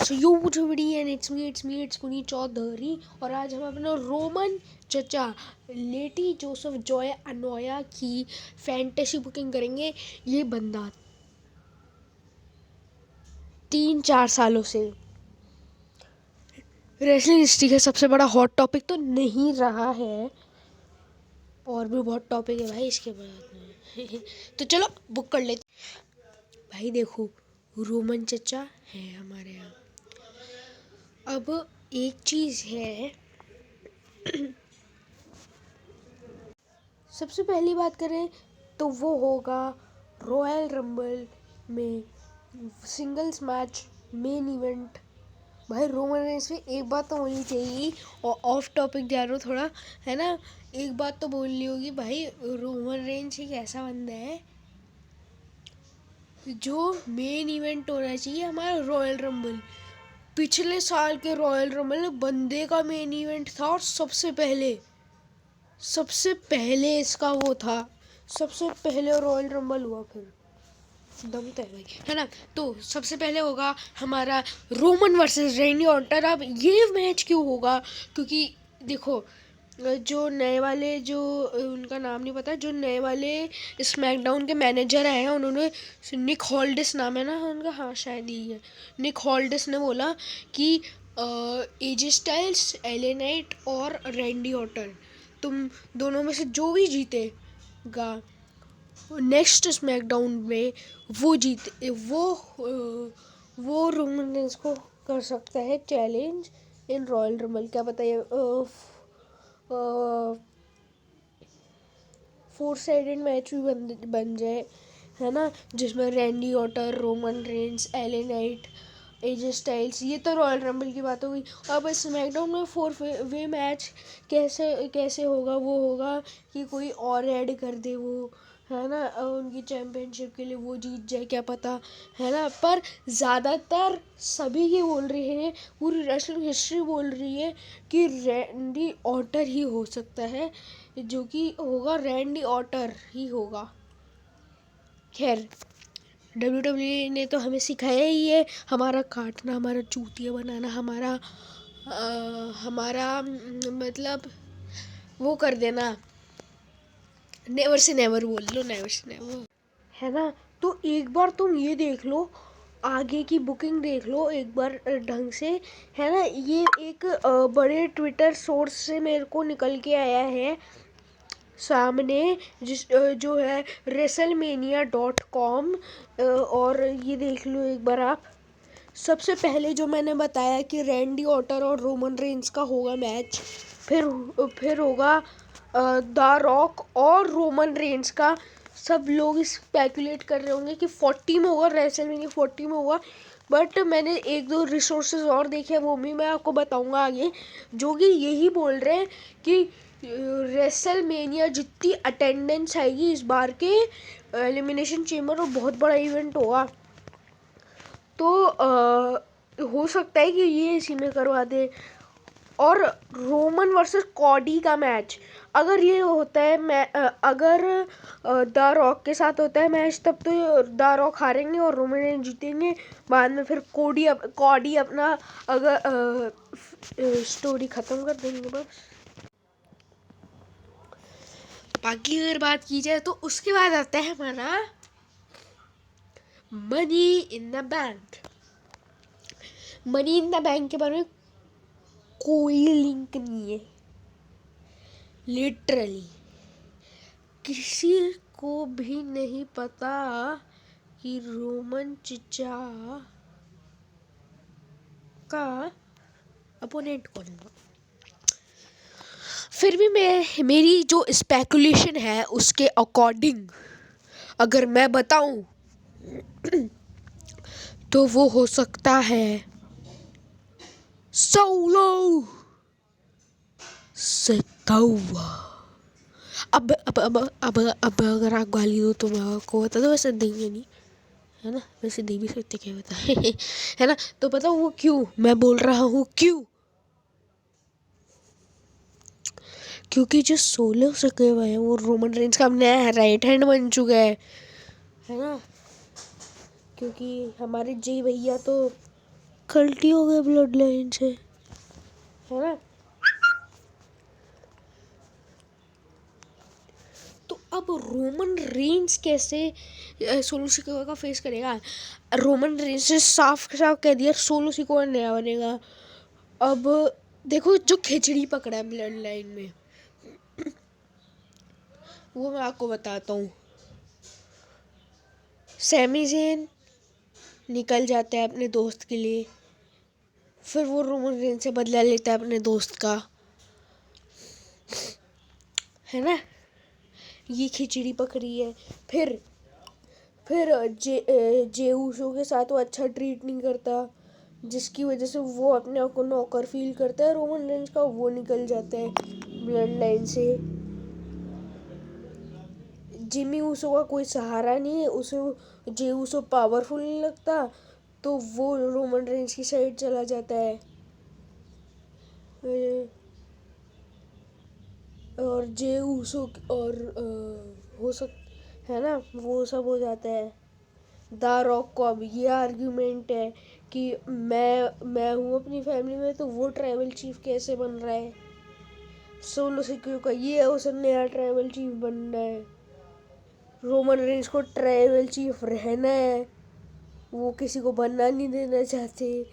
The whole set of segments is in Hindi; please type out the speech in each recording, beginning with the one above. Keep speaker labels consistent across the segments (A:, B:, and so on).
A: So you everybody and it's Puneet Chaudhary और आज हम अपने रोमन चचा लेटी जोसेफ जॉय अनोया की फैंटेसी बुकिंग करेंगे। ये बंदा 3-4 सालों से रेसलिंग हिस्ट्री का सबसे बड़ा हॉट टॉपिक तो नहीं रहा है, और भी बहुत टॉपिक है भाई इसके बाद में तो चलो बुक कर लेते भाई। देखो रोमन चचा है हमारे यहाँ। अब एक चीज़ है, सबसे पहली बात करें तो वो होगा रॉयल रंबल में सिंगल्स मैच मेन इवेंट। भाई रोमन रेंस में एक बात तो होनी चाहिए, और ऑफ टॉपिक जा रहा हूँ थोड़ा, है ना। एक बात तो बोलनी होगी भाई, रोमन रेंस एक ऐसा बंदा है जो मेन इवेंट होना चाहिए हमारा रॉयल रंबल। पिछले साल के रॉयल रंबल में बंदे का मेन इवेंट था, और सबसे पहले इसका वो था, सबसे पहले रॉयल रंबल हुआ, फिर दम तो है भाई, है ना। तो सबसे पहले होगा हमारा रोमन वर्सेस रैंडी ऑर्टन। अब ये मैच क्यों होगा, क्योंकि देखो जो नए वाले, जो उनका नाम नहीं पता, जो नए वाले स्मैकडाउन के मैनेजर आए हैं, उन्होंने निक हॉल्डिस नाम है ना उनका, हाँ शायद ही है, निक हॉल्डिस ने बोला कि एजे स्टाइल्स, एले नाइट और रैंडी ऑर्टन, तुम दोनों में से जो भी जीतेगा नेक्स्ट स्मैकडाउन में वो रोमन रेंस को कर सकता है चैलेंज इन रॉयल रंबल। क्या पता ये 4 साइडेड मैच भी बन जाए, है ना, जिसमें Randy Orton, Roman Reigns, LA Knight, AJ Styles. ये तो रॉयल रंबल की बात हो गई। अब स्मैकडाउन में 4 वे मैच कैसे होगा, वो होगा कि कोई और ऐड कर दे वो, है ना, उनकी चैम्पियनशिप के लिए वो जीत जाए, क्या पता, है ना। पर ज़्यादातर सभी ये बोल रहे हैं, पूरी रेसलिंग हिस्ट्री बोल रही है कि रैंडी ऑर्टन ही हो सकता है, जो कि होगा रैंडी ऑर्टन ही होगा। खैर WWE ने तो हमें सिखाया ही है, हमारा काटना, हमारा चूतिया बनाना, हमारा मतलब वो कर देना, नेवर से नेवर बोल लो, नेवर से नेवर, है ना। तो एक बार तुम ये देख लो, आगे की बुकिंग देख लो एक बार ढंग से, है ना। ये एक बड़े ट्विटर सोर्स से मेरे को निकल के आया है सामने, जो है wrestlemania.com, और ये देख लो एक बार आप। सबसे पहले जो मैंने बताया कि रैंडी ऑर्टन और रोमन रेंस का होगा मैच, फिर होगा द रॉक और रोमन रेंस का। सब लोग स्पेकुलेट कर रहे होंगे कि 40 में होगा, रेसलमेनिया 40 में होगा, बट मैंने 1-2 रिसोर्सेज और देखे, वो भी मैं आपको बताऊंगा आगे, जो कि यही बोल रहे हैं कि रेसलमेनिया जितनी अटेंडेंस आएगी इस बार के एलिमिनेशन चेम्बर, और बहुत बड़ा इवेंट होगा, तो हो सकता है कि ये इसी में करवा दे। और रोमन वर्सेस कॉडी का मैच अगर ये होता है, अगर द रॉक के साथ होता है मैच, तब तो द रॉक हारेंगे और रोमन रेंस जीतेंगे। बाद में फिर कॉडी अपना अगर स्टोरी ख़त्म कर देंगे बस। बाकी अगर बात की जाए तो उसके बाद आता है हमारा money in the bank. Money in the bank के बारे में कोई लिंक नहीं है, लिटरली किसी को भी नहीं पता कि रोमन चचा का अपोनेंट कौन होगा। फिर भी मेरी जो स्पेकुलेशन है उसके अकॉर्डिंग अगर मैं बताऊं तो वो हो सकता है सोलो सिकावा। अब अगर आप गाली दो तो मैं आपको बता दो, वैसे देंगे नहीं, है ना, वैसे दे भी सकते, क्या बता है ना। तो पता वो क्यों मैं बोल रहा हूँ, क्योंकि जो सोलो सिकावा है वो रोमन रेंस का नया राइट हैंड बन चुका है ना। क्योंकि हमारे जी भैया तो गलती हो गया ब्लड लाइन से, है ना। तो अब रोमन रेंज कैसे सोलो सिकोआ का फेस करेगा? रोमन रेंज ने साफ साफ कह दिया सोलो सिकोआ नया बनेगा। अब देखो जो खिचड़ी पकड़ा है ब्लड लाइन में, वो मैं आपको बताता हूँ। सैमी ज़ेन निकल जाता है अपने दोस्त के लिए, फिर वो रोमन रेंज से बदला लेता है अपने दोस्त का, है ना। ये खिचड़ी पकड़ी है। फिर जे ऊसो के साथ वो अच्छा ट्रीट नहीं करता, जिसकी वजह से वो अपने आप को नौकर फील करता है रोमन रेंज का, वो निकल जाता है ब्लड लाइन से। जिमी ऊसो का कोई सहारा नहीं है, उसे जे ऊसो पावरफुल नहीं लगता, तो वो रोमन रेंज की साइड चला जाता है। और जे ऊसो और हो सक है ना, वो सब हो जाता है। द रॉक को अब ये आर्ग्यूमेंट है कि मैं हूँ अपनी फैमिली में, तो वो ट्राइबल चीफ कैसे बन रहा है। सोलो सिक्योर का ये है, उसे नया ट्राइबल चीफ बनना है। रोमन रेंज को ट्राइबल चीफ रहना है, वो किसी को बनना नहीं देना चाहते।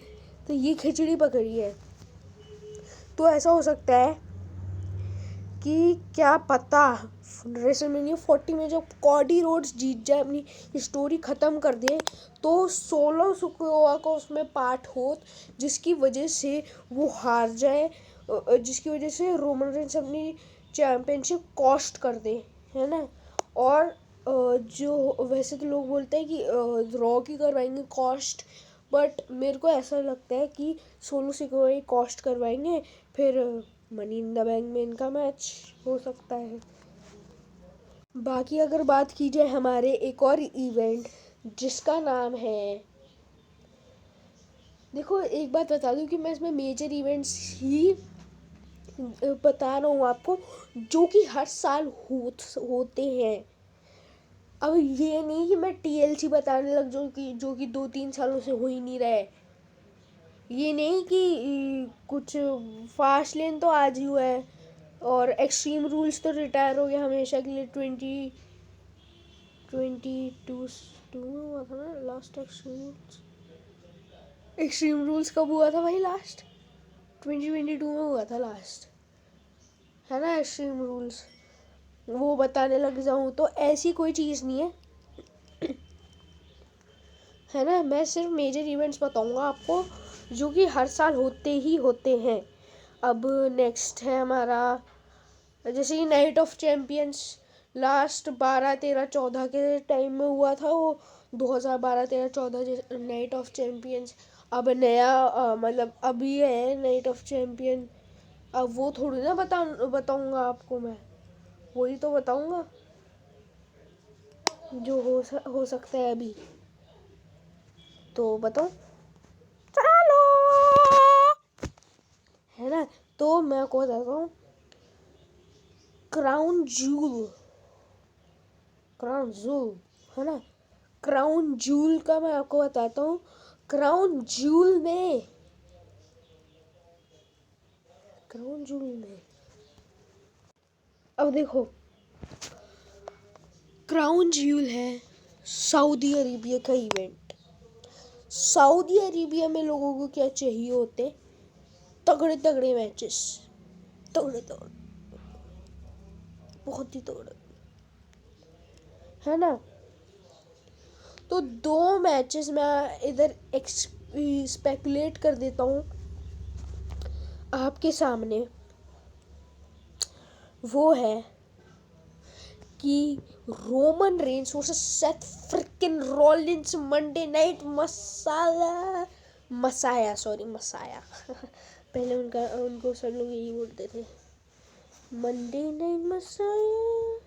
A: तो ये खिचड़ी पकड़ी है। तो ऐसा हो सकता है कि क्या पता रेसलमेनिया 40 में जब कॉडी रोड्स जीत जाए, अपनी स्टोरी ख़त्म कर दे, तो सोलो सिकोआ का उसमें पार्ट हो, जिसकी वजह से वो हार जाए, जिसकी वजह से रोमन रेंज अपनी चैम्पियनशिप कॉस्ट कर दे, है ना। और जो वैसे तो लोग बोलते हैं कि रॉ की करवाएंगे कॉस्ट, बट मेरे को ऐसा लगता है कि सोलो सिकोआ ही कॉस्ट करवाएंगे, फिर मनी इन द बैंक में इनका मैच हो सकता है। बाकी अगर बात की जाए हमारे एक और इवेंट जिसका नाम है, देखो एक बात बता दूं कि मैं इसमें मेजर इवेंट्स ही बता रहा हूँ आपको, जो कि हर साल होते हैं। अब ये नहीं कि मैं टीएलसी बताने लग जाऊँ कि जो कि 2-3 सालों से हो ही नहीं रहा है। ये नहीं कि कुछ फास्ट लेन तो आज ही हुआ है, और एक्सट्रीम रूल्स तो रिटायर हो गया हमेशा के लिए। 2022 में हुआ था ना लास्ट एक्सट्रीम रूल्स कब हुआ था भाई? लास्ट 2022 में हुआ था लास्ट, है ना एक्सट्रीम रूल्स। वो बताने लग जाऊँ तो ऐसी कोई चीज़ नहीं है, है ना। मैं सिर्फ मेजर इवेंट्स बताऊंगा आपको जो कि हर साल होते ही होते हैं। अब नेक्स्ट है हमारा, जैसे कि नाइट ऑफ चैम्पियंस लास्ट 12-13-14 के टाइम में हुआ था, वो 2012-13-14 नाइट ऑफ चैम्पियंस। अब नया मतलब अभी है नाइट ऑफ चैम्पियन। अब वो थोड़ी ना बताऊंगा आपको मैं, वही तो बताऊंगा जो हो सकता है अभी। तो बताओ, चलो, है ना। तो मैं आपको बताता हूँ क्राउन जूल, है ना। क्राउन जूल का मैं आपको बताता हूँ। क्राउन जूल में अब देखो, क्राउन जूल है सऊदी अरेबिया का इवेंट। सऊदी अरेबिया में लोगों को क्या चाहिए होते? तगड़े तगड़े मैचेस, तगड़े तगड़े, बहुत ही तगड़े, है ना। तो 2 मैचेस मैं इधर स्पेकुलेट कर देता हूँ आपके सामने। वो है कि Roman Reigns versus Seth Freakin Rollins Monday Night Messiah पहले उनको सब लोग यही बोलते थे, मंडे नाइट मसाया,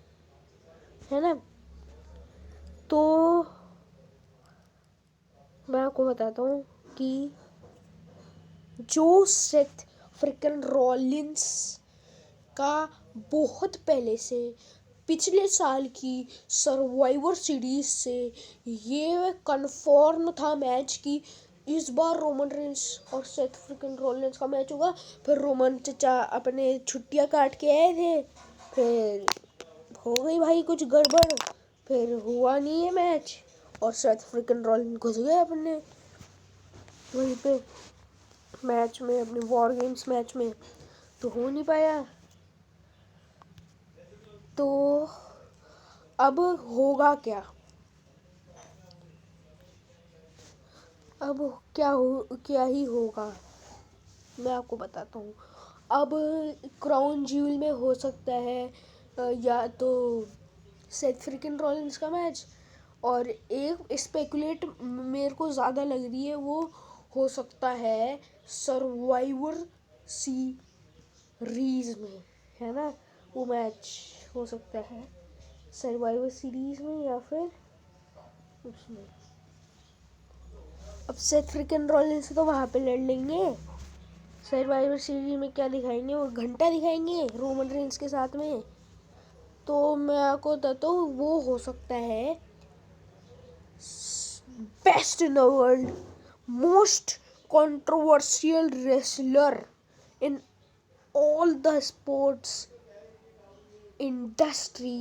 A: है ना। तो मैं आपको बताता हूँ कि जो सेथ फ्रिकिन रॉलिंस का बहुत पहले से पिछले साल की सर्वाइवर सीरीज से ये कंफर्म था मैच की इस बार रोमन रेंस और सेथ फ्रिकन रॉलिंस का मैच होगा। फिर रोमन चचा अपने छुट्टियां काट के आए थे, फिर हो गई भाई कुछ गड़बड़, फिर हुआ नहीं है मैच और सेथ फ्रिकन रॉलिंस घुस गए अपने वहीं पे मैच में, अपने वॉर गेम्स मैच में, तो हो नहीं पाया। तो अब होगा क्या, अब क्या ही होगा मैं आपको बताता हूँ। अब क्राउन ज्यूल में हो सकता है या तो सेथ फ्रिकन रॉलिंस का मैच, और एक स्पेकुलेट मेरे को ज़्यादा लग रही है वो हो सकता है सर्वाइवर सीरीज में, है ना, वो मैच हो सकता है सर्वाइवर सीरीज में या फिर उसमें। अब सेथ फ्रिकन रॉलिंस तो वहाँ पे लड़ लेंगे, सर्वाइवर सीरीज में क्या दिखाएंगे, वो घंटा दिखाएंगे रोमन रेंस के साथ में। तो मैं आपको बताता हूँ वो हो सकता है best in the world, most controversial wrestler in all the sports industry,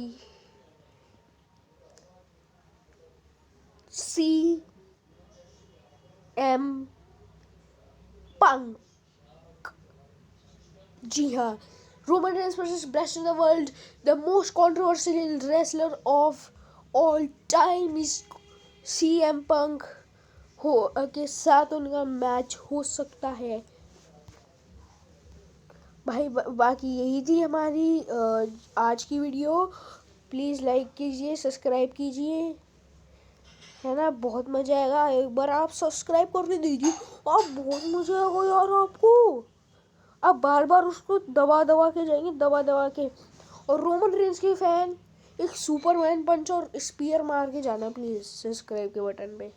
A: CM Punk। जी हाँ, Roman Reigns versus best in the world, the most controversial wrestler of all time is CM Punk हो के साथ उनका मैच हो सकता है भाई। बाकी यही थी हमारी आज की वीडियो। प्लीज़ लाइक कीजिए, सब्सक्राइब कीजिए, है ना, बहुत मज़ा आएगा। एक बार आप सब्सक्राइब करके दीजिए, आप बहुत मज़ा आएगा यार आपको। आप बार बार उसको दबा दबा के जाएंगे, दबा दबा के। और रोमन रेंस के फैन एक सुपरमैन पंच और स्पीयर मार के जाना प्लीज़ सब्सक्राइब के बटन पे।